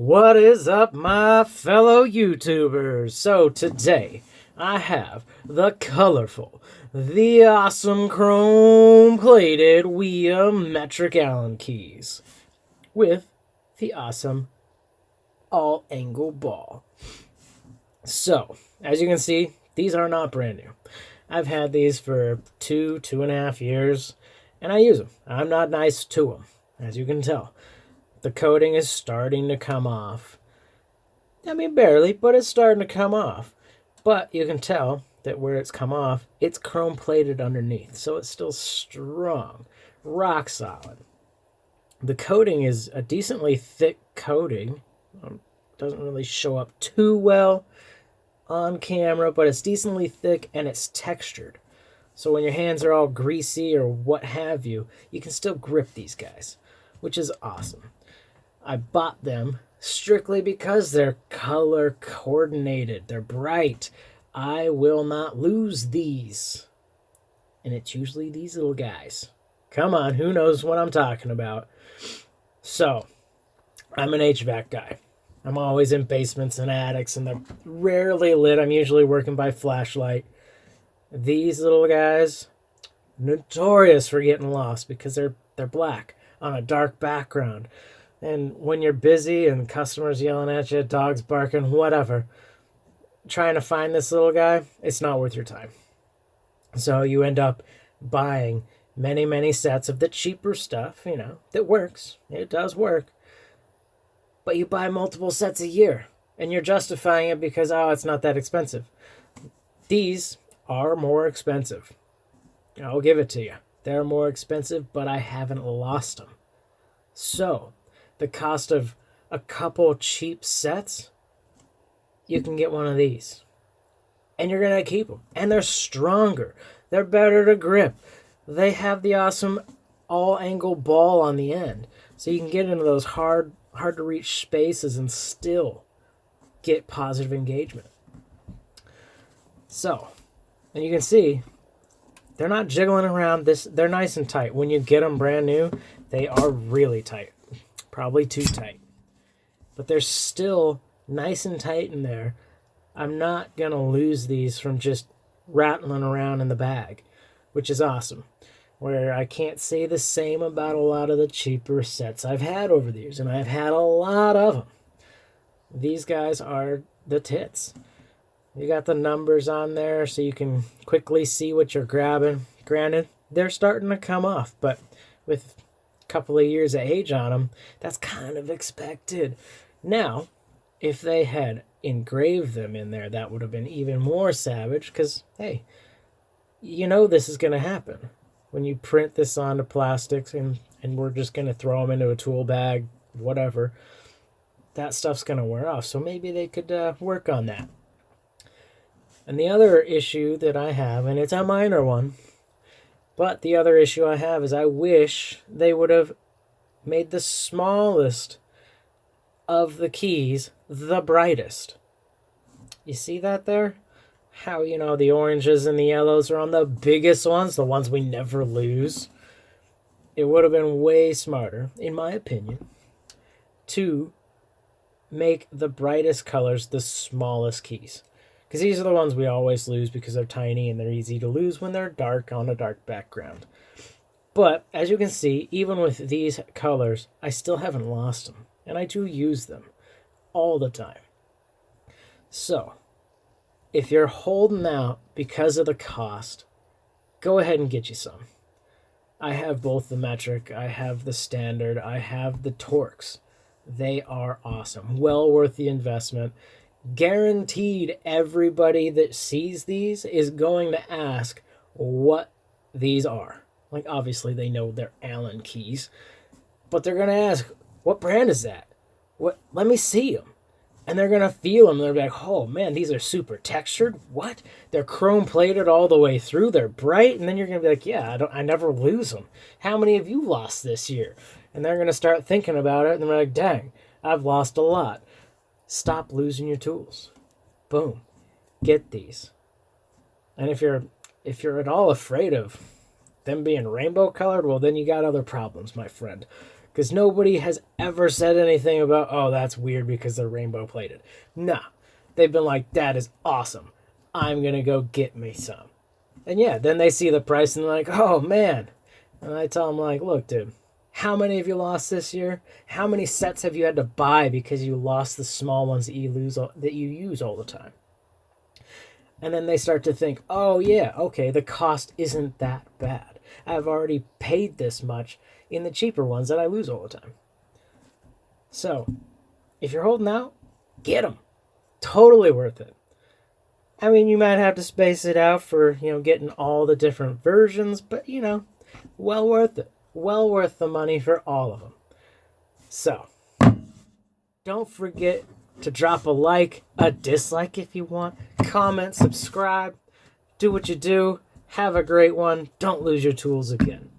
What is up, my fellow YouTubers? So today I have the colorful, the awesome chrome-plated Wiha metric Allen keys with the awesome all-angle ball. So, as you can see, these are not brand new. I've had these for 2.5 years, and I use them. I'm not nice to them, as you can tell. The coating is starting to come off. I mean, barely, but it's starting to come off. But you can tell that where it's come off, it's chrome plated underneath. So it's still strong, rock solid. The coating is a decently thick coating. Doesn't really show up too well on camera, but it's decently thick and it's textured. So when your hands are all greasy or what have you, you can still grip these guys, which is awesome. I bought them strictly because they're color coordinated. They're bright. I will not lose these. And it's usually these little guys. Come on, who knows what I'm talking about? So, I'm an HVAC guy. I'm always in basements and attics, and they're rarely lit. I'm usually working by flashlight. These little guys, notorious for getting lost because they're black on a dark background. And when you're busy and customers yelling at you, dogs barking, whatever, trying to find this little guy, it's not worth your time. So you end up buying many sets of the cheaper stuff, that works. It does work. But you buy multiple sets a year, and you're justifying it because, it's not that expensive. These are more expensive. I'll give it to you. They're more expensive, but I haven't lost them. So, the cost of a couple cheap sets, you can get one of these. And you're going to keep them. And they're stronger. They're better to grip. They have the awesome all-angle ball on the end. So you can get into those hard-to-reach spaces and still get positive engagement. So, and you can see, they're not jiggling around. They're nice and tight. When you get them brand new, they are really tight. Probably too tight. But they're still nice and tight in there. I'm not going to lose these from just rattling around in the bag, which is awesome. Where I can't say the same about a lot of the cheaper sets I've had over the years, and I've had a lot of them. These guys are the tits. You got the numbers on there so you can quickly see what you're grabbing. Granted, they're starting to come off, but with couple of years of age on them, that's kind of expected. Now, if they had engraved them in there, that would have been even more savage because, hey, this is going to happen. When you print this onto plastics and we're just going to throw them into a tool bag, whatever, that stuff's going to wear off. So maybe they could work on that. And the other issue that I have, and it's a minor one, but the other issue I have is I wish they would have made the smallest of the keys the brightest. You see that there? How, the oranges and the yellows are on the biggest ones, the ones we never lose. It would have been way smarter, in my opinion, to make the brightest colors the smallest keys. Because these are the ones we always lose because they're tiny and they're easy to lose when they're dark on a dark background. But, as you can see, even with these colors, I still haven't lost them. And I do use them all the time. So, if you're holding out because of the cost, go ahead and get you some. I have both the metric, I have the standard, I have the Torx. They are awesome. Well worth the investment. Guaranteed everybody that sees these is going to ask what these are. Like, obviously they know they're Allen keys, but they're going to ask, what brand is that? Let me see them. And they're going to feel them. They're like, oh man, these are super textured. What? They're chrome plated all the way through. They're bright. And then you're going to be like, yeah, I never lose them. How many have you lost this year? And they're going to start thinking about it. And they're like, dang, I've lost a lot. Stop losing your tools. Boom. Get these. And if you're at all afraid of them being rainbow colored, well, then you got other problems, my friend. Because nobody has ever said anything about, oh, that's weird because they're rainbow plated. Nah. They've been like, that is awesome. I'm going to go get me some. And yeah, then they see the price and they're like, oh, man. And I tell them, like, look, dude, how many have you lost this year? How many sets have you had to buy because you lost the small ones that you use all the time? And then they start to think, oh, yeah, okay, the cost isn't that bad. I've already paid this much in the cheaper ones that I lose all the time. So, if you're holding out, get them. Totally worth it. I mean, you might have to space it out for, getting all the different versions, but, well worth it. Well worth the money for all of them. So, don't forget to drop a like, a dislike if you want, comment, subscribe, do what you do, have a great one, don't lose your tools again.